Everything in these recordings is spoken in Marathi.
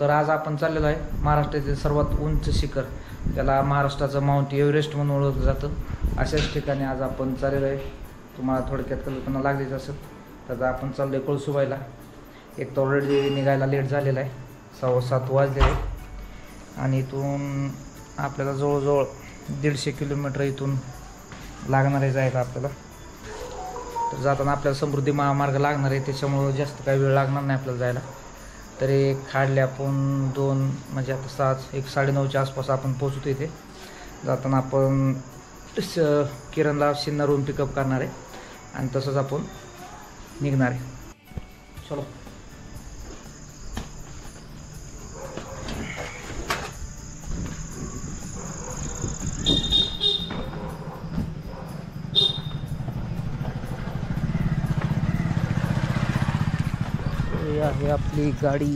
तर आज आपण चाललेलो आहे महाराष्ट्रातील सर्वात उंच शिखर, त्याला महाराष्ट्राचं माउंट एव्हरेस्ट म्हणून ओळखलं जातं. अशाच ठिकाणी आज आपण चाललेलो आहे. तुम्हाला थोडक्यात कल्पना लागलीच असेल. तर आपण चाललो आहे कळसूबाईला. एक तर ऑलरेडी निघायला लेट झालेला आहे, 6:15 वाजले आहे आणि इथून आपल्याला जवळजवळ 150 किलोमीटर इथून लागणार आहे जायला आपल्याला. तर जाताना आपल्याला समृद्धी महामार्ग लागणार आहे, त्याच्यामुळं जास्त काही वेळ लागणार नाही आपल्याला जायला. तरी खाडले आपण 2 म्हणजे आता 1:30च्या आसपास आपण पोहोचतो इथे. जाताना आपण किरणला सिन्नरहून पिकअप करणार आहे आणि तसंच आपण निघणार आहे. चलो. ही आहे आपली गाडी.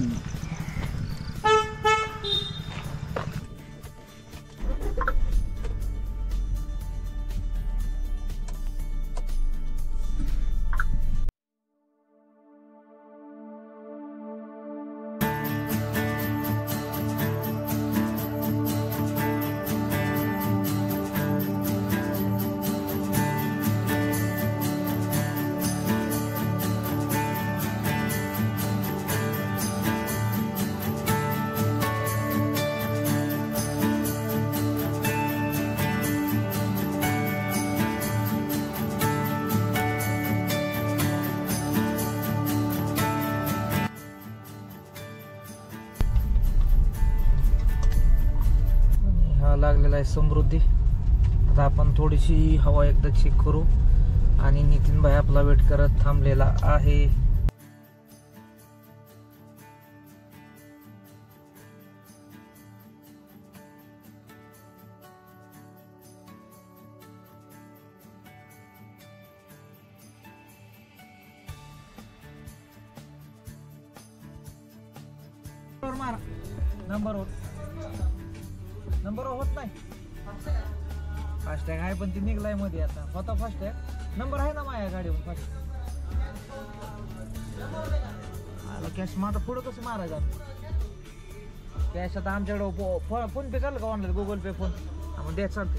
लागलेला आहे समृद्धी. आता आपण थोडीशी हवा एकदा चेक करू आणि नितीन भाई आपला वेट करत थांबलेला आहे. नंबर होत नाही. फास्टॅग आहे पण ती निघलाय मध्ये. आता होता फास्टॅग, नंबर आहे ना माझ्या गाडीवर फास्टॅग. कॅश माझा पुढं कसं मारायचं? कॅश आता आमच्याकडं फोन पे चाललं का ऑनलाईन, गुगल पे फोन आपण द्यायचं चालतं.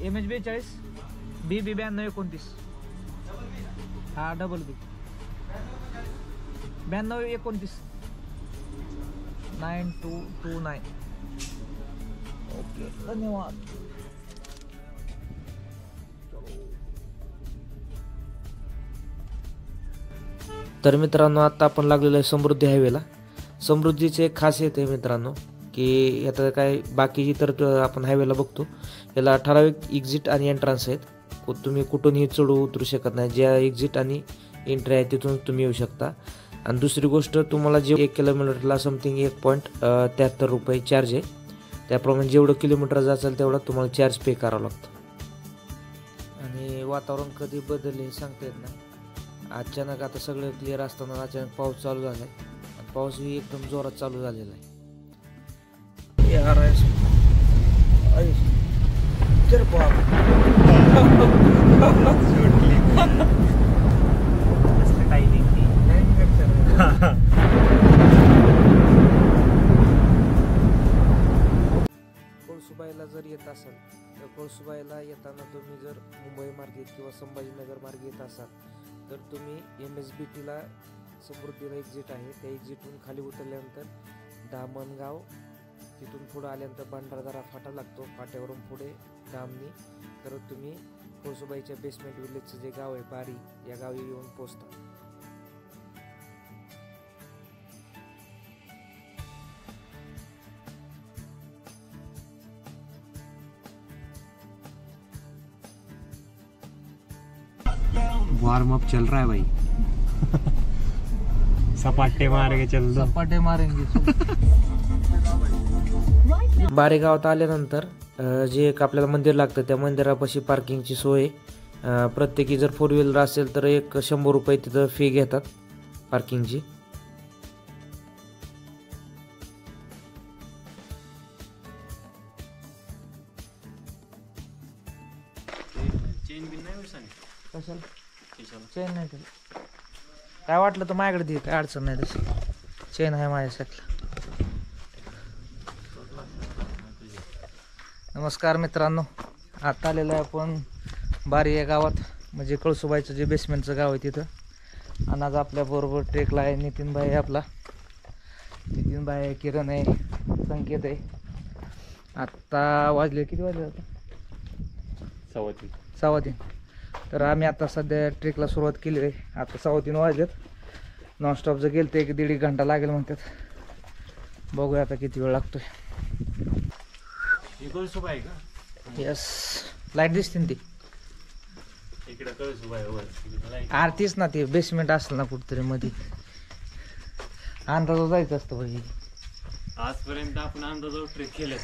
MH 42 BB 9229. हा डबल B 9229 9229. ओके, धन्यवाद. तर मित्रांनो, आता आपण लागलेलो आहे समृद्धी हायवेला. समृद्धीचे एक खासियत आहे मित्रांनो की आता काय बाकीची तर आपण हायवेला बघतो, याला ठराविक एक्झिट आणि एंट्रन्स आहेत. तुम्ही कुठूनही चढू उतरू शकत नाही. ज्या एक्झिट आणि एंट्री आहे तिथून तुम्ही येऊ शकता. आणि दुसरी गोष्ट, तुम्हाला जे 1 किलोमीटरला समथिंग 1.73 रुपये चार्ज आहे. त्याप्रमाणे जेवढं किलोमीटर जाचाल तेवढा तुम्हाला चार्ज पे करावं लागतं. आणि वातावरण कधी बदलले हे सांगता येत नाही. अचानक आता सगळं क्लिअर असताना अचानक पाऊस चालू झाला आहे. आणि पाऊसही एकदम जोरात चालू झालेला आहे. कळसूबाईला जर येत असाल तर कळसूबाईला येताना तुम्ही जर मुंबई मार्गे किंवा संभाजीनगर मार्गे येत असाल तर तुम्ही MSBTला समृद्धीला एक्झिट आहे, त्या एक्झिटून खाली उतरल्यानंतर दामणगाव, तिथून पुढे आल्यानंतर भंडारदरा फाटा लागतो. फाट्यावरून पुढे दामणी करत तुम्ही कळसूबाईच्या बेसमेंट विलेजचं जे गाव आहे बारी, या गावी येऊन पोचता. वार्म अप चल रहा है भाई. सपाटे मारेंगे, चल दो सपाटे मारेंगे. बारे गावात आल्यानंतर जे एक आपल्याला मंदिर लागतं त्या मंदिरापाशी पार्किंगची सोय. प्रत्येकी जर 4 व्हीलर असेल तर एक 100 रुपये तिथं फी घेतात पार्किंगची. कशाला चेन नाही केलं काय वाटलं तर माझ्याकडे दे, काय अडचण नाही तशी. चेन आहे माझ्यासाठी. नमस्कार मित्रांनो, आता आलेलो आहे आपण बारी या गावात, म्हणजे कळसुबाईचं जे बेसमेंटचं गाव आहे तिथं. आणि आज आपल्याबरोबर ट्रेकला आहे नितीनभाई आहे आपला, नितीनभाई आहे, किरण आहे, संकेत आहे. आत्ता वाजले किती वाजले आता? 3:15. तर आम्ही आता सध्या ट्रेकला सुरुवात केली आहे. आता 3:15 वाजलेत. नॉनस्टॉप जर गेलं तर 1-1.5 घंटा लागेल म्हणतात. बघूया आता किती वेळ लागतोय. यस, लाईट दिसते ना ती आरतीच ना, ती बेसमेंट असेल ना कुठतरी मध्ये. अंदाज जायचं असतं भाई. आजपर्यंत आपण अंदाजावर ट्रेक केले.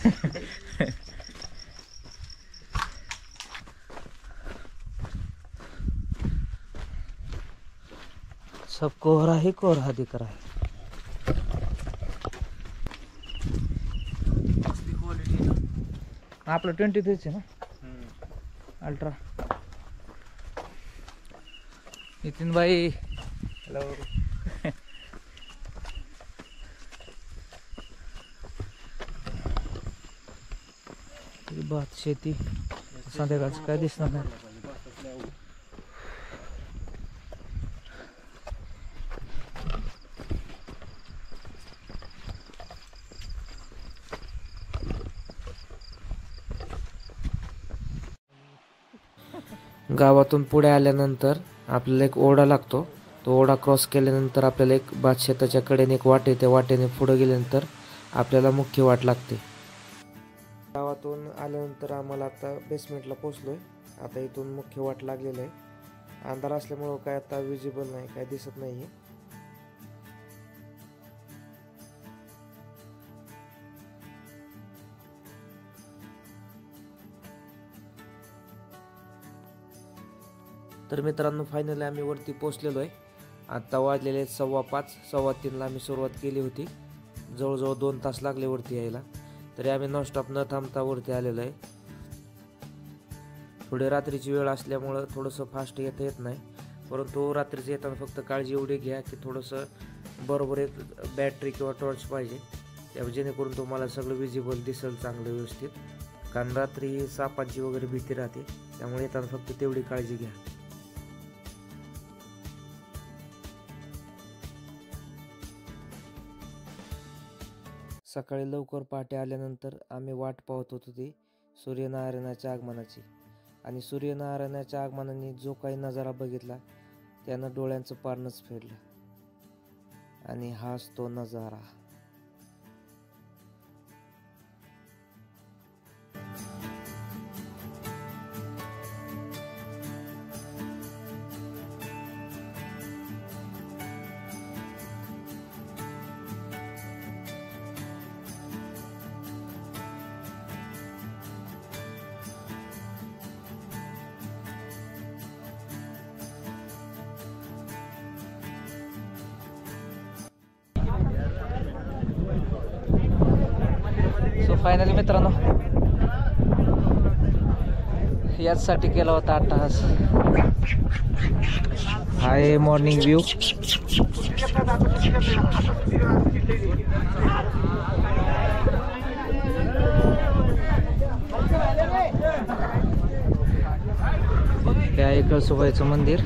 सब कोहरा ही कोहरा दिख रहा है. आपलं 23 आहे ना अल्ट्रा. नितीनभाई हॅलो. भात शेती संध्याकाळचं काय दिसणार नाही. गावातून पुढे आल्यानंतर आपल्याला एक ओढा लागतो. तो ओढा क्रॉस केल्यानंतर आपल्याला एक भात शेताच्या कडेने एक वाट आहे. त्या वाटेने पुढे गेल्यानंतर आपल्याला मुख्य वाट लागते. गावातून आल्यानंतर आम्हाला आता बेसमेंटला पोचलोय. आता इथून मुख्य वाट लागलेलं आहे. अंधार असल्यामुळं काय आता विजिबल नाही, काय दिसत नाहीये. तर मित्रांनो, फायनली आम्ही वरती पोचलेलो आहे. आता वाजलेले 5:15, 3:15ला आम्ही सुरुवात केली होती. जवळजवळ 2 तास लागले वरती यायला. तरी आम्ही नॉनस्टॉप न थांबता वरती आलेलो आहे. थोडी रात्रीची वेळ असल्यामुळं थोडंसं फास्ट येता येत नाही, परंतु रात्रीचं येताना फक्त काळजी एवढी घ्या की थोडंसं बरोबर एक बॅटरी किंवा टॉर्च पाहिजे, जेणेकरून तुम्हाला सगळं विजिबल दिसेल चांगलं व्यवस्थित. कारण रात्री सापांची वगैरे भीती राहते, त्यामुळे येताना फक्त तेवढी काळजी घ्या. सकाळी लवकर पहाटे आल्यानंतर आम्ही वाट पाहत होतो ती सूर्यनारायणाच्या आगमनाची. आणि सूर्यनारायणाच्या आगमनाने जो काही नजारा बघितला त्यानं डोळ्यांचं पारणंच फेडलं. आणि हाच तो नजारा. सो फायनली मित्रांनो, याचसाठी केला होता अट्टहास. Hi morning view. हे आहे कळसुबाईचं मंदिर.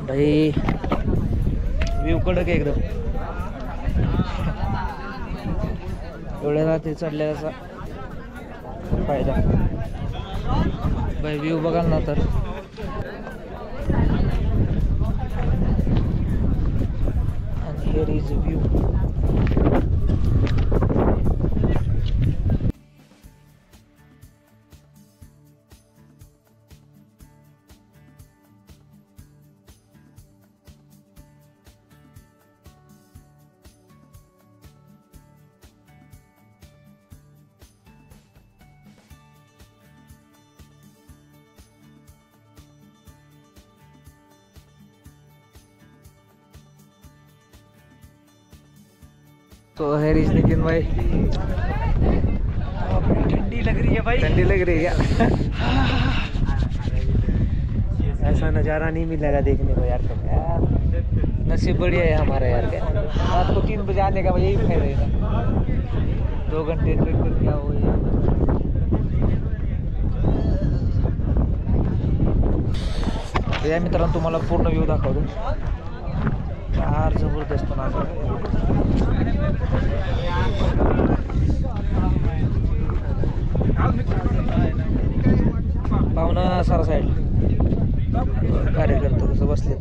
भाई व्ह्यू कडक एकदम. एवढ्या रात्री चढल्याचा फायदा. भाई व्ह्यू बघाल ना तर आणि हिअर इज व्ह्यू. तो है रिच नितिन भाई, ठंडी लग रही है भाई। ठंडी लग रही है क्या? ऐसा नज़ारा नहीं मिलेगा देखने को यार कभी। यार नसीब बढ़िया है हमारा यार। क्या रात को 3 बजे आने का यही फायदा है ना, 2 घंटे ट्रेक करके आओ। या मित्रांनो तुम्हाला पूर्ण व्ह्यू दाखवतो। फार जबरदस्त नाच पाहुणा सारा साईड कार्यकर्ते कसं बसलेत।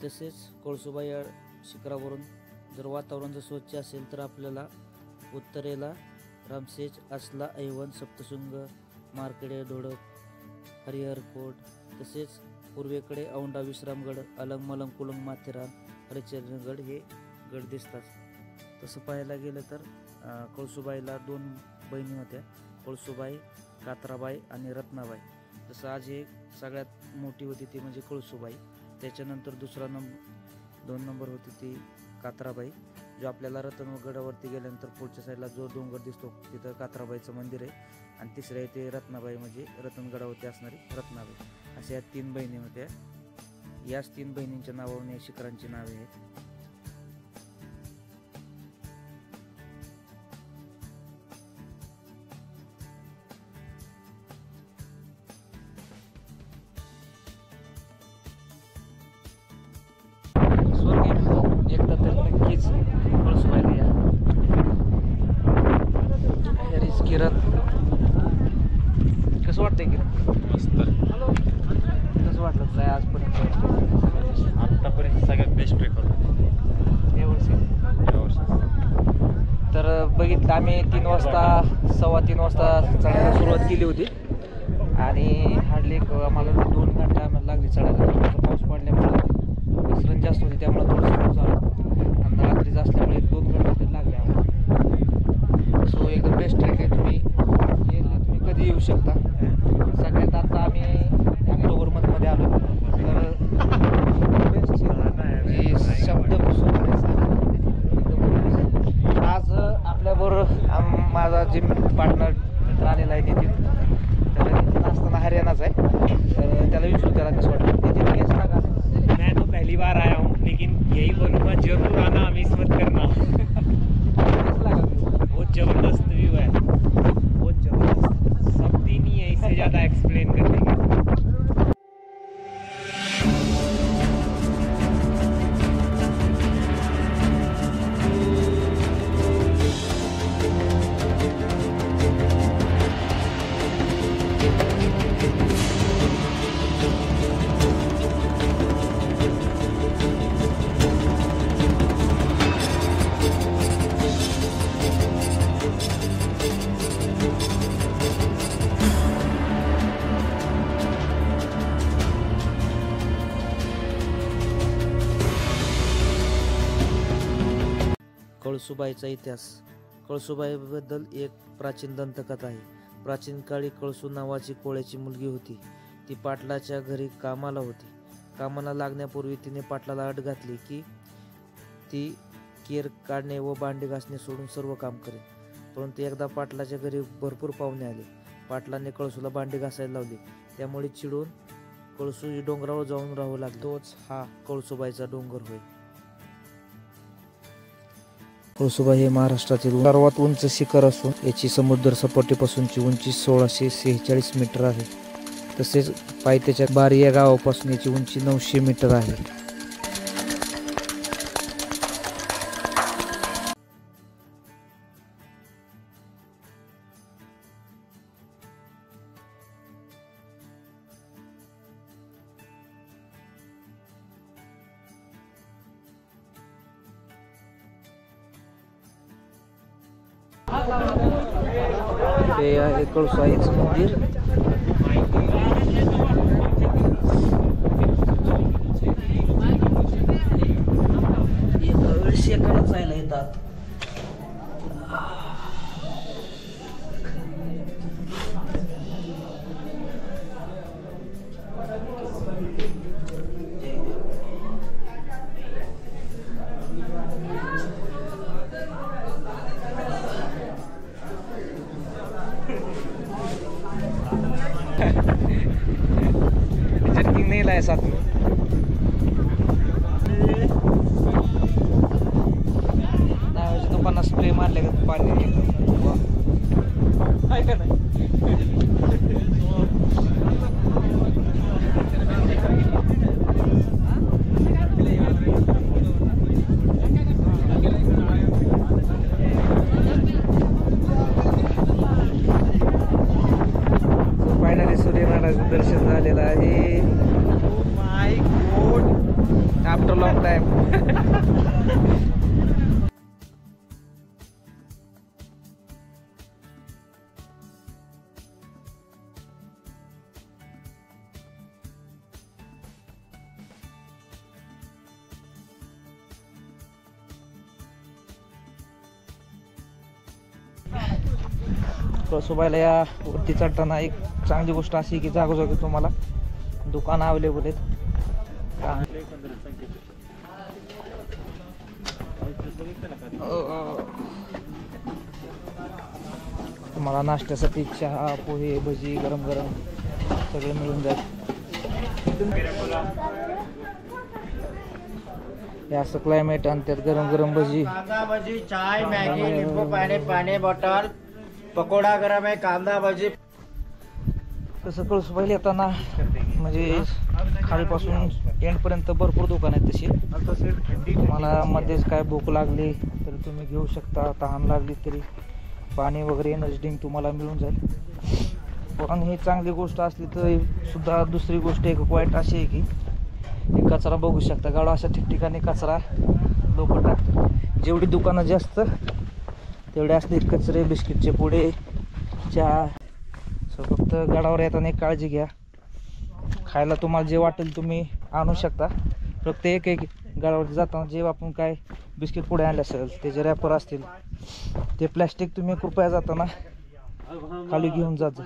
तसेच कळसुबाई या शिखरावरून जर वातावरण जर स्वच्छ असेल तर आपल्याला उत्तरेला रामसेज, असला, ऐवन, सप्तशृंग, मार्कडे, ढोडक, हरिहरकोट, तसेच पूर्वेकडे औंढा, विश्रामगड, अलंग, मलंग, कुलंग, माथेरान, हरिचरणगड हे गड दिसतात. तसं पाहायला गेलं तर कळसुबाईला 2 बहिणी होत्या, कळसुबाई, कात्राबाई आणि रत्नाबाई. तसं आज एक सगळ्यात मोठी होती ती म्हणजे कळसुबाई. त्याच्यानंतर 2 नंबर होती ती कात्राबाई. जो आपल्याला रतनगडावरती गेल्यानंतर पुढच्या साईडला जो डोंगर दिसतो तिथं कात्राबाईचं मंदिर आहे. आणि तिसरं आहे ते रत्नाबाई म्हणजे रतनगडावरती असणारी रत्नाबाई. अशा या 3 बहिणी होत्या. याच 3 बहिणींच्या नावावरून या शिखरांची नावे आहेत. एकदा तर नक्कीच कळसुबाईला या. किरण कसं वाटतंय किरण? मस्त. कसं वाटलं तुला आजपर्यंत? आतापर्यंत सगळ्यात बेस्ट ट्रेक होता यावर्षी. तर बघितलं आम्ही 3 वाजता 3:15 वाजता चढायला सुरुवात केली होती आणि हार्डली आम्हाला 2 घंटा लागली चढायला. पाऊस पडल्यामुळे घसरण जास्त होती त्यामुळे थोडंसं पाऊस झाला आणि रात्रीच असल्यामुळे 2 घंटे तरी लागले आम्हाला. सो एकदम बेस्ट ट्रेक आहे. तुम्ही कधी येऊ शकता. सगळ्यात आता आम्ही ऑक्टोबर मंथमध्ये आलो तर बेस्ट शब्द आज आपल्याबरोबर माझा जिम पार्टनर मित्र आलेला आहे नितीन. तर नितीन असताना हरियाणाचा आहे. तर त्याला विचारू त्याला कसं वाटतं. नितीन कैसा लगा? मैं तो पहली बार आया हूँ लेकिन यही बोलूँगा जरूर आना, मिस मत करना. कैसा लगा? बहुत ज़बरदस्त व्यू है, बहुत ज़बरदस्त. शब्द ही नहीं है इससे ज़्यादा एक्सप्लेन करने के. कळसुबाईचा इतिहास. कळसुबाईबद्दल एक प्राचीन दंतकथा आहे. प्राचीन काळी कळसू नावाची कोळ्याची मुलगी होती. ती पाटलाच्या घरी कामाला होती. कामाला लागण्यापूर्वी तिने पाटलाला अट घातली की ती केर काढणे व भांडी घासणे सोडून सर्व काम करेल. परंतु एकदा पाटलाच्या घरी भरपूर पाहुणे आले. पाटलाने कळसूला भांडी घासायला लावली. त्यामुळे चिडून कळसू डोंगरावर जाऊन राहू लागली. तोच हा कळसुबाईचा डोंगर होय. कळसुबाई हे महाराष्ट्रातील सर्वात उंच शिखर असून याची समुद्र सपाटीपासूनची उंची 1646 मीटर आहे. तसेच पायथ्याच्या बारी या गावापासून याची उंची 900 मीटर आहे. हे आहे कळसुबाईचं मंदिर. एका वेळेस एकाला जायला येतात. है साथ में। नावाच्या दुकानात स्प्रे मारले का पाणी आहे का नाही? फायनली सूर्यनारायणाचं दर्शन झालेलं आहे माय गॉड, आफ्टर लॉंग टाइम. कळसुबाईला या वरती चढताना एक चांगली गोष्ट अशी की जागोजागी तुम्हाला दुकानं अवेलेबल आहेत. तुम्हाला नाश्त्यासाठी चहा पोहे भजी गरम गरम सगळे मिळून जाईल. हे असं क्लायमेट आणि त्यात गरम गरम भजी, कांदा भजी, चाय, मॅगी, लिंबू पाणी, पाणी बॉटल, पकोडा गरम आहे, कांदा भजी. तसं कळसुबाईला येताना म्हणजे खालीपासून एंडपर्यंत भरपूर दुकान आहेत तशी. तुम्हाला मध्येच काय भूक लागली तरी तुम्ही घेऊ शकता, तहान लागली तरी पाणी वगैरे एनर्जी ड्रिंक तुम्हाला मिळून जाईल. पण ही चांगली गोष्ट असली तरी सुद्धा दुसरी गोष्ट एक वाईट अशी आहे की हे कचरा बघू शकता. गाडा अशा ठिकठिकाणी कचरा लोक टाकतात. जेवढी दुकानं जास्त तेवढे असले कचरे, बिस्किटचे पुडे, चहा. सो फक्त गडावर येताना एक काळजी घ्या. खायला तुम्हाला जे वाटेल तुम्ही आणू शकता. फक्त एक गडावर जाताना जे आपण काय बिस्किट पुडे आणले असेल ते जे रॅपर असतील ते प्लॅस्टिक तुम्ही कृपया जाताना खाली घेऊन जात.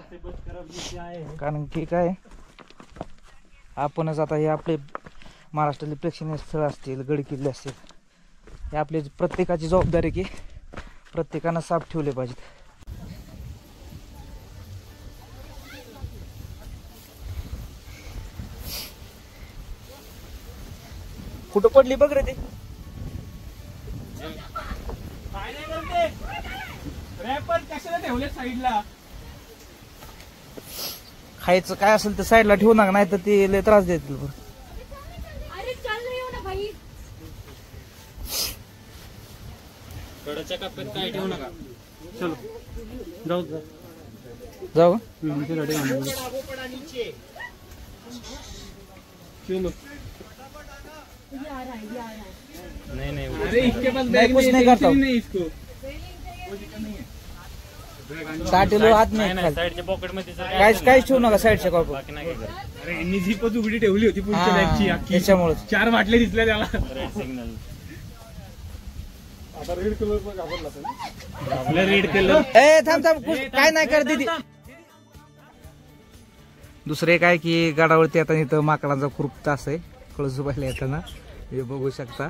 कारण की काय आपणच आता हे आपले महाराष्ट्रातले प्रेक्षणीय स्थळ असतील, गड किल्ले असतील, हे आपली प्रत्येकाची जबाबदारी की प्रत्येकानं साफ ठेवले पाहिजेत. कुठं पडली बघ रे ते. रॅपर कशाला ठेवले साईडला? खायचं काय असेल तर साईडला ठेवू नका, नाही तर ते लय त्रास देतील. अरे चल रही हो ना भाई. कडच्या कप्प्यात काय ठेवू नका. चलो जाऊ जाऊ. ये आ रहा है, ये आ रहा है. नाही नाही अरे इसके पास नहीं, बैग कुछ नहीं नहीं है, करता हूँ. नहीं इसको. 60 किलो हात नाही नाही नाही खाली. साईडच्या पॉकेट मध्ये जर काय काहीच असेल काहीच ना, ठेवू नका साईडच्या कॉर्पोर. बाकी नाही काय करत. अरे यांनी झिपच उघडी ठेवली होती पुढच्या हा, बॅगची अख्खी. त्याच्यामुळेच. 4 बाटल्या दिसल्या त्याला. रेड सिग्नल आपलं रेड कलर. ए थांब थांब, काय नाही कर दीदी. दुसरे काय की गडावरती येताना इथं माकडांचा खूप तास आहे. कळसुबाईला येताना हे बघू शकता.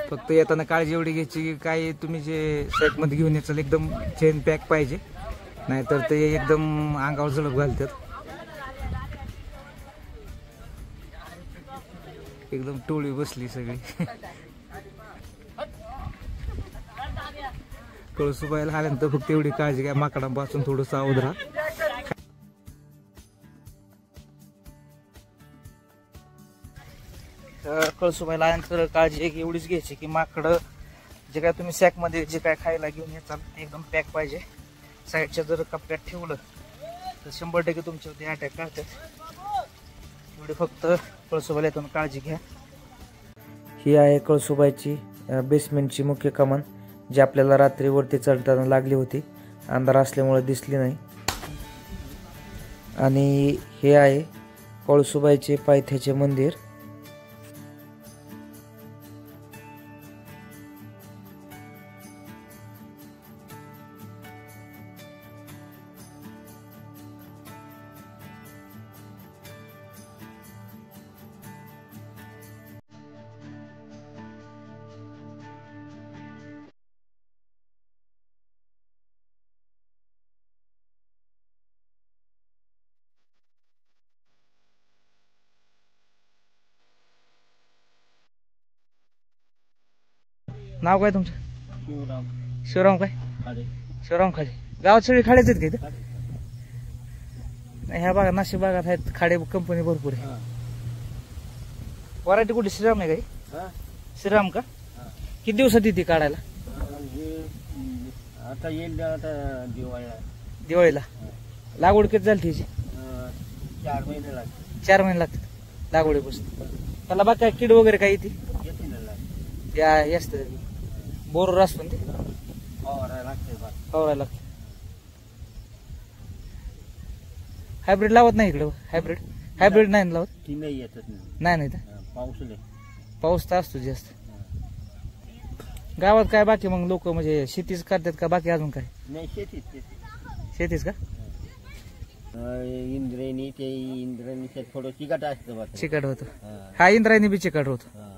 फक्त येताना काळजी एवढी घ्यायची की काय तुम्ही जे सॅक मध्ये घेऊन याचाल एकदम चेन पॅक पाहिजे, नाहीतर ते एकदम अंगावर झळप घालतात. एकदम टोळी बसली सगळी. कळसुबाईला आल्यानंतर फक्त एवढी काळजी घ्या, माकडांपासून थोडं सावध राहा. कळसुबाईला आल्यानंतर काळजी एक एवढीच घ्यायची की माकडं जे काय तुम्ही सॅकमध्ये जे काय खायला घेऊन येतात ते एकदम पॅक पाहिजे. साईडच्या जर कप्प्यात ठेवलं तर 100% तुमच्यावरती अटॅक करतात. एवढी फक्त कळसुबाईला येताना काळजी घ्या. ही आहे कळसुबाईची बेसमेंटची मुख्य कमान, जी आपल्याला रात्रीवरती चढताना लागली होती. अंधार असल्यामुळे दिसली नाही. आणि हे आहे कळसुबाईचे पायथ्याचे मंदिर. नाव काय तुमचं? शिवराम शिवराम काय? खाडे. शिवराम खाडे. गावात सगळी खाडेच आहेत का इथं? नाही, ह्या भागात नाशिक भागात आहेत खाडे कंपनी भरपूर आहे. हा. व्हरायटी कुठे श्रीराम आहे का? हा? श्रीराम का? हा. किती दिवसात येते काढायला? हे आता येईल आता दिवाळीला. दिवाळीला. लागवड किती झाली त्याची? 4 महिने लागते. 4 महिने लागतात लागवडीपासून. त्याला बाकी काय कीड वगैरे काय येते? येते ना लागते. या हे असतं बोर असतो ना ते फवारायला लागते बा. फवारायला लागतं. हायब्रिड लावत नाही इकडं? हायब्रिड नाही ना लावत? ती नाही येतच नाही. नाही नाही तर पाऊस नाही. पाऊस तर असतो जास्त. गावात काय बाकी मग लोक म्हणजे शेतीच करतात का बाकी अजून काय? नाही शेतीच शेतीच का? इंद्रायणी ते इंद्रायणीचं थोडं चिकट असतं बा. चिकट होतं. हा. हा इंद्रायणी बी चिकट होत. हा.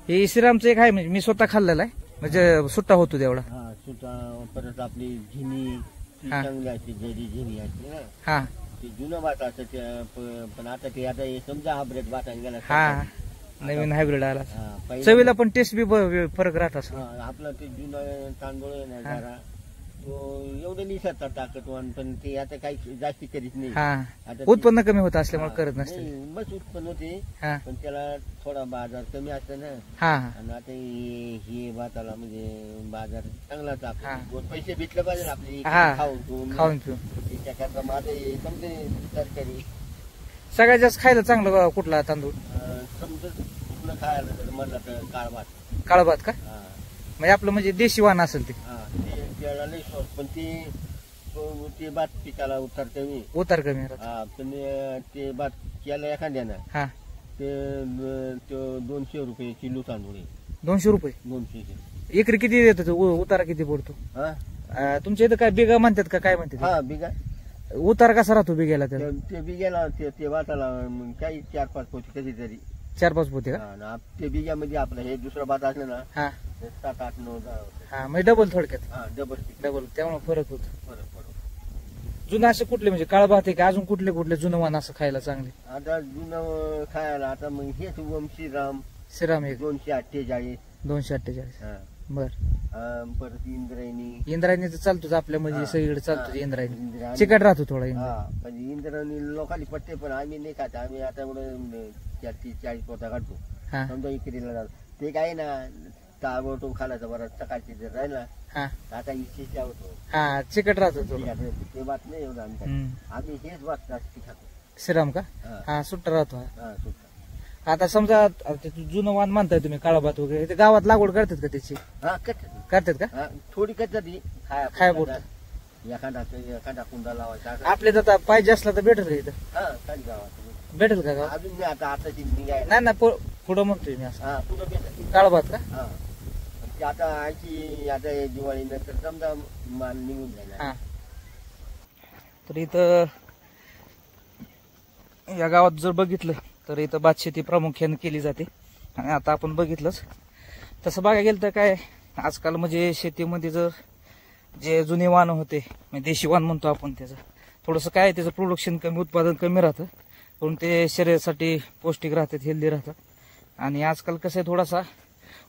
हे श्रीरामचं एक आहे म्हणजे मी स्वतः खाल्लेला आहे म्हणजे सुट्टा होतो तेवढा. हा सुटा. परत आपली झिनी ती हा. चांगली असते. जरी झिनी असते ना हा ते जुनं भात असतं पण आता ते आता हे समजा हायब्रिड भाताने गेला. हा नवीन हायब्रिड आला. हा, पहिलं- चवीला पण टेस्ट बी फरक राहत असं. हा, आपला ते जुनं तांदूळ आहे ना जरा तो एवढं निसरतात ताकदवान पण ते आता काही जास्ती करीत नाही. हा आता ते- उत्पन्न कमी होत असल्यामुळे हा, करत नसते. नाही, बस उत्पन्न होते हा पण त्याला थोडा बाजार कमी असतं ना. हा आणि आता हे भाताला म्हणजे बाजार चांगलाच हा. आपले 2 पैसे भेटले पाहिजे आपले हा. खाऊन पिऊन. खाऊन पिऊन त्याच्याकरता माझे समजे तरकारी सगळ्यात जास्त खायला चांगलं कुठला तांदूळ? समजा कुठलं खायला तर म्हणलं तर काळ भात. काळा भात का? हा. म्हणजे आपलं म्हणजे देशी वाण असेल ते. हा, ते त्याला लई स्वस्त पण ते भात पिकाला उतार कमी. उतार कमी राहत. हा, पण ते भात केलं एखाद्यानं हा ते 200 रुपये किलो तांदूळ आहे. 200 रुपये 200. एकरी किती देतात? उतारा किती पडतो? हा तुमच्या इथं काय बिगा म्हणतात का काय म्हणतात? हा बिगा उतारा कसा राहतो बिग्याला त्याला? ते बिग्याला ते भाताला मग काही 4-5 पोती कधीतरी. 4-5 पोते का? हा, आणि ते बिग्यामध्ये आपलं हे दुसरं भात असलं ना हा 7, 8, 9, 10 होते. हा म्हणजे डबल थोडक्यात. हा डबल डबल त्यामुळे फरक होतो. बरोबर. जुनं असं कुठले म्हणजे काळ भात आहे का अजून कुठले कुठले जुनं वाण असं खायला चांगले? आता जुनं खायला आता मग हेच वंशीराम श्रीराम एक 248. 248. हा. बर परत इंद्रायणी. इंद्रायणी तर चालतोच आपल्या म्हणजे हा. सगळीकडे चालतो हा. इंद्रायणी. इंद्रायणी. चिकट राहतो थोडा इंद्रायणी. हा म्हणजे इंद्रायणी लोकांनी पट्टे पण आम्ही नाही खात. आम्ही आता एवढं 40 पोता काढतो हा समजा इकडीला जातो ते काय ना ताबडतोब खायचं बरं सकाळची जर राहिला हा आता इच्छेच्या होतो. हा चिकट राहतो थोडा. ते बात नाही एवढं आम्ही खात. हम्म. आम्ही हेच बात जास्ती खातो. श्रीराम का? हा. हा सुट्टा राहतो हा. हा, सुट्टा. आता समजा आता ते जुनं वाण मानताय तुम्ही काळा भात वगैरे ते गावात लागवड करतात का त्याची? हा कच्चा. करतात का? हा, थोडी कच्चा ती खायापुरतं. एखादा कुंडा लावायचा. आपल्यात आता पाहिजे असला तर भेटेल का इथं? हा काही गावात भेटेल का गावात? अजून नाही आता ती निघायला. नाही ना पुढं म्हणतोय मी असं. हा कुठं भेटत. काळा भात का? हा ते आता आयची आता दिवाळी नंतर समजा माल निघून जायला. हा तर इथं या गावात जर बघितलं तर इथं भात शेती प्रामुख्याने केली जाते. आणि आता आपण बघितलंच तसं बघायला गेलं तर काय आजकाल म्हणजे शेतीमध्ये जर जे जुने वाहन होते म्हणजे देशी वाहन म्हणतो आपण त्याचं थोडंसं काय त्याचं प्रोडक्शन कमी उत्पादन कमी राहतं पण ते शरीरासाठी पौष्टिक राहतात हेल्दी राहतात. आणि आजकाल कसं आहे थोडासा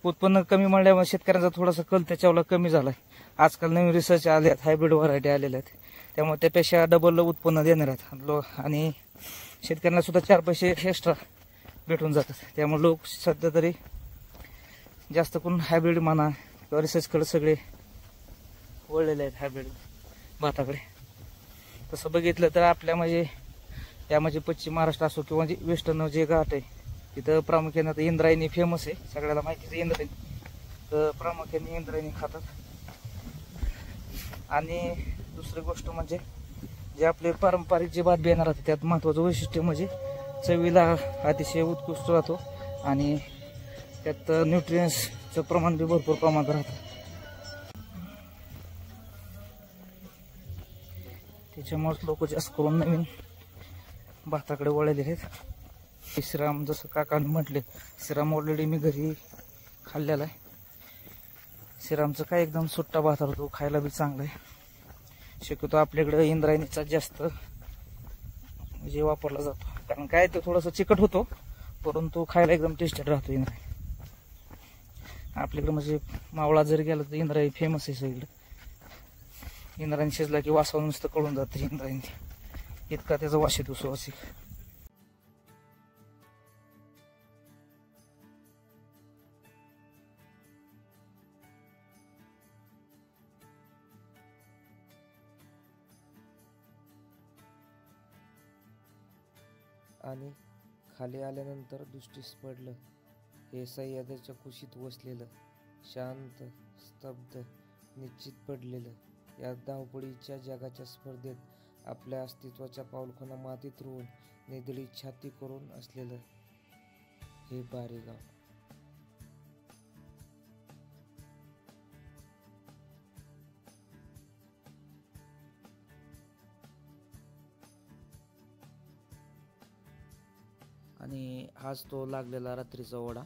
उत्पन्न कमी मिळाल्यामुळे शेतकऱ्यांचा थोडासा कल त्याच्यावर कमी झालाय. आजकाल नवीन रिसर्च आले आहेत हायब्रिड व्हरायटी आलेल्या आहेत त्यामुळे त्यापेक्षा डबल उत्पन्न देणार आहेत आणि शेतकऱ्यांना सुद्धा 4 पैसे एक्स्ट्रा भेटून जातात. त्यामुळे लोक सध्या तरी जास्त करून हायब्रिड म्हणा किंवा रिसर्चकडे सगळे वळलेले आहेत हायब्रिड भाताकडे. तसं बघितलं तर आपल्या म्हणजे या म्हणजे पश्चिम महाराष्ट्र असो किंवा जे वेस्टर्न जे घाट आहे तिथं प्रामुख्याने आता इंद्रायणी फेमस आहे सगळ्याला माहितीच इंद्रायणी. तर प्रामुख्याने इंद्रायणी खातात. आणि दुसरी गोष्ट म्हणजे जे आपले पारंपरिक जे भात बियाणं राहते त्यात महत्वाचं वैशिष्ट्य म्हणजे चवीला अतिशय उत्कृष्ट राहतो आणि त्यात न्यूट्रियन्सचं प्रमाण बी भरपूर प्रमाणात राहतं. त्याच्यामुळे लोक जास्त करून नवीन भाताकडे वळलेले आहेत. श्रीराम जसं काकांनी म्हटले श्रीराम ऑलरेडी मी घरी खाल्लेला आहे. श्रीरामचं काय एकदम सुट्टा भात राहतो खायला बी चांगला आहे. शक्यतो आपल्याकडे इंद्रायणीचा जास्त म्हणजे वापरला जातो कारण काय तो थोडासा चिकट होतो परंतु खायला एकदम टेस्टेड राहतो इंद्रायणी. आपल्याकडे म्हणजे मावळा जरी गेला तर इंद्रायणी फेमस आहे सगळीकडे. इंद्रायणी शिजला की वासावर नुसतं कळून जातं इंद्रायणी, इतका त्याचा वास येतो सुवासिक. आणि खाली आल्यानंतर दृष्टीस पडलं हे सह्याद्रीच्या कुशीत वसलेलं, शांत, स्तब्ध, निश्चित पडलेलं, या धावपळीच्या जगाच्या स्पर्धेत आपल्या अस्तित्वाच्या पाऊलखुणा मातीत रोवून निधडीत छाती करून असलेलं हे बारे गाव. आणि हाच तो लागलेला रात्रीचा ओढा,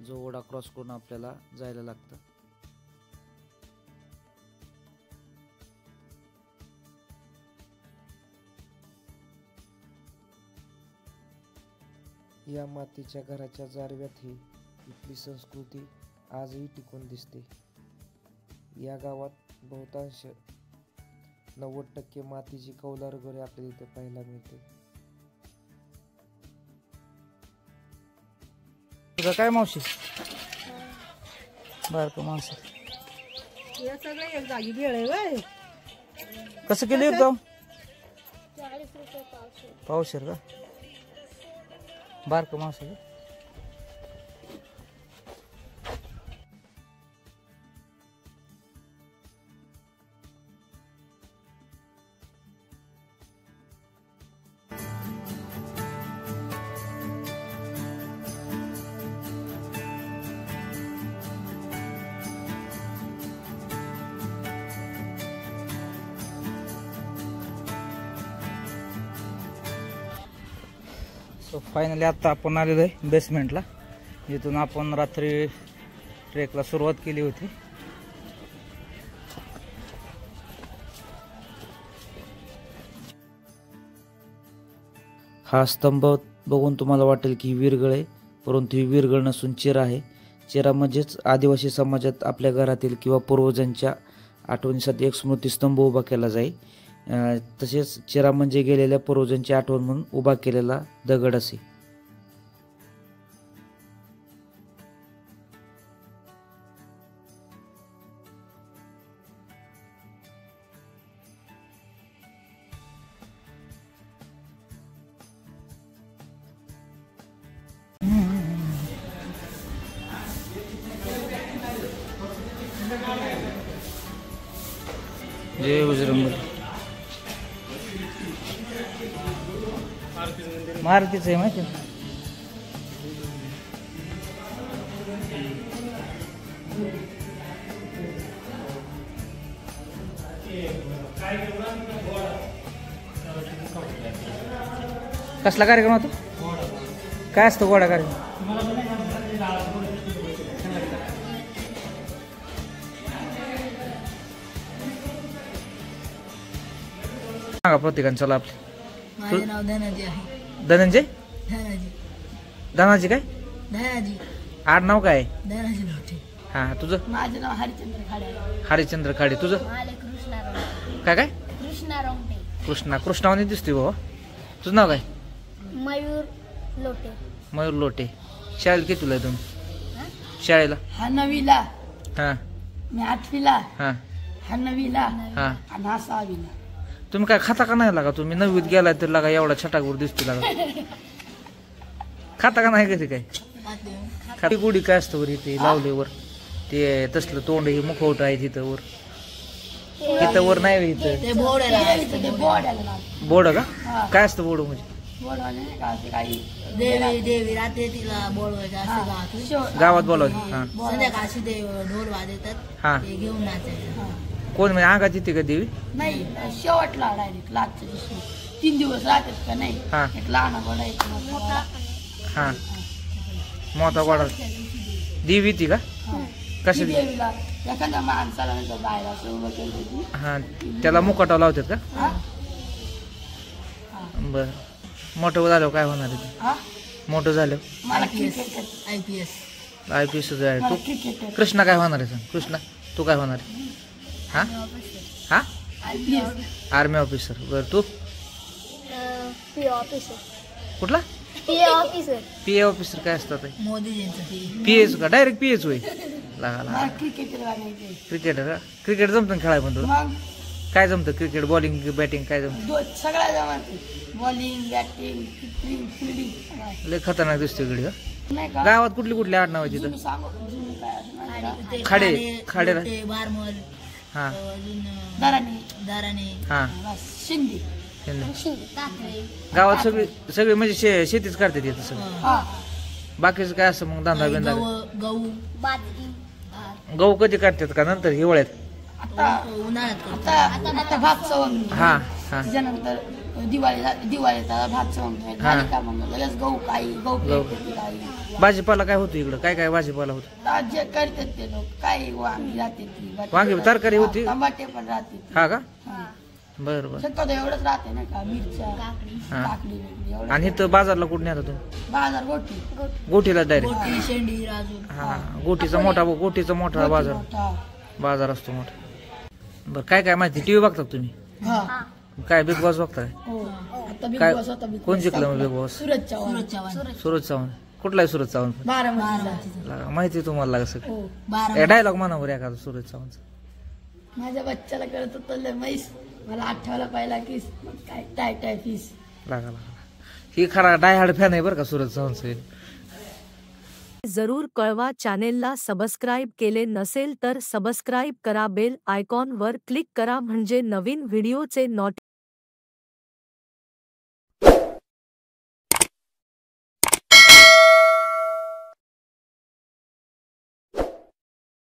जो ओढा क्रॉस करून आपल्याला जायला लागतं. या मातीच्या घराच्या जारव्यातही इथली संस्कृती आजही टिकून दिसते. या गावात बहुतांश 90% मातीची कौलार घरे आपल्याला इथे पाहायला मिळते. तुझं काय मावशी? बर का मावशी, हे सगळं एक जागी भेळ आहे व्हय. कसं केलं एकदम 40 रुपये पावशेर. पावशेर का? बार का मावशी. सो फायनली आता आपण आलेलो आहे बेसमेंटला, जिथून आपण रात्री ट्रेकला सुरुवात केली होती. हा स्तंभ बघून तुम्हाला वाटेल की ही विरगळ आहे, परंतु ही विरगळ नसून चिरा आहे. चिरा म्हणजेच आदिवासी समाजात आपल्या घरातील किंवा पूर्वजांच्या आठवणीसाठी एक स्मृतिस्तंभ उभा केला जाईल. तसेच चिरा म्हणजे गेलेल्या पूर्वजांची आठवण म्हणून उभा केलेला दगड असे. जय बजरंग. मारुतीचं आहे माहिती आहे? कसला कार्यक्रम होतो? काय असतो गोडा कार्यक्रम? सांगा प्रत्येकाने. चला आपले. माझे नाव धनाजी आहे. धनंजय धनाजी. धनाजी काय धनाजी. आडनाव काय? धनाजी लोटे. हा तुझं? माझं नाव हरिचंद्र खाडे. हरिचंद्र खाडे. तुझं माले कृष्णा रोंगटे. काय? काय कृष्णा रोंगटे. कृष्णावानी दिसते बाबा. तुझं नाव काय? मयूर लोटे. मयूर लोटे. शाळेला किती तुला तुम्ही? हा? शाळेला? हा 9वीला. हा मी 8वीला. हा हा 9वीला. हा. आणि हा 6वीला. तुम्ही काय खाता का नाही लागा? तुम्ही 9वीत गेलाय तर लागा एवढा छटाकवर दिसते लागा. खाता का नाही कधी काय? खाती गोडी काय असतं वर इथे लावलेवर ते तसलं तोंड हे मुखवट आहे तिथं वर. इथं वर नाही इथं ते बोर्डाला. बोर्ड का? काय असतं बोर्ड म्हणजे? बोर्डवाले नाही का ते काही देवी रात्री तिला बोलवायचं असं गावात. गावात बोलावते. हा संध्याकाळशी ते ढोल वाजवतात. हा. ते घेऊन नाचायचं. कोण म्हणजे अंगात येते का देवी? नाही शेवटला डायरेक्ट लागच्या दिवशी 3 दिवस राहतात का नाही. हा. एक लहान गोडा एक मोठा. हा मोठा गोडा देवी ती का? कशी ती? देवीला एखाद्या माणसाला नाही तर बाहेर असं उभं केलं होती. हा त्याला मुकाटा लावतात का? हा? बर. मोठं झालं काय होणार आहे ते? हा? मोठं झालं मला IPS IPS आहे तू क्रिकेटर कृष्णा काय होणार आहे सांग कृष्णा तू काय होणार आहे हा हा आर्मी ऑफिसर बरं तू पी ऑफिसर कुठला पी ऑफिसर PA ऑफिसर काय असतात मोदीजींचं ते PAच का डायरेक्ट PAच होय लागा मला क्रिकेटर बनायचंय. क्रिकेटर का क्रिकेट जमतं खेळाय पण तुला मग काय जमतं क्रिकेट बॉलिंग बॅटिंग काय जमतं सगळ्या जमाते बॉलिंग बॅटिंग फिल्डिंग लय खतरनाक दिसते गडी नाही का गावात कुठली कुठली आडनावाची तुम्ही तर सांगू तुम्ही काय असं नाही का? ते खाडे लोटे, बारमल हा अजून दाराने हा बस, शिंदे काकडे गावात सगळे म्हणजे शेतीच करतात येतं सगळं हा बाकीचं काय असं मग धंदा बिंदा गहू बाजरी भात गहू कधी काढतात का नंतर हिवाळ्यात आता उन्हाळ्यात आता भात सवंग हा हा त्याच्यानंतर दिवाळीचा भात सवंग झाली का मग लगेच गहू पेरते काही भाजीपाला काय होतं इकडं काय काय भाजीपाला होतं आज जे करतात ते लोक काही वांगी राहते ती वांगी तरकारी होती टमाटे पण राहते हा का बरं बरं शक्यतो एवढंच राहते ना का मिरच्या हा काकडी बिकडी एवढं आणि इथं बाजारला कुठून येतात तुम्ही बाजार गोटी गोठीला डायरेक्ट गोटी शेंडी राजू हा गोठीचा मोठा बाजार मोठा. बाजार असतो मोठा बरं काय काय माहिती टीव्ही बघता का तुम्ही हा काय बिग बॉस बघताय हो आता बिग काय बॉस होता बिग कोण बॉस. जिंकलं मग बिग बॉस सूरज चव्हाण सूरज चव्हाण कुठला आहे सूरज चव्हाण बारामतीचा लागा, माहिती आहे तुम्हाला लागा सगळं हो बारा डायलॉग म्हणावर एखादा सूरज चव्हाणचा माझ्या बच्चाला कळत होतं लय म्हैस मला आठवला पाहिला की काय टाय टाय फीस लागा ही खरा डायहार्ड फॅन आहे बरं का सूरज चव्हाणचं जरूर कळवा चॅनेलला सबस्क्राईब केले नसेल तर सबस्क्राईब करा बेल आयकॉन वर क्लिक करा म्हणजे नवीन व्हिडिओचे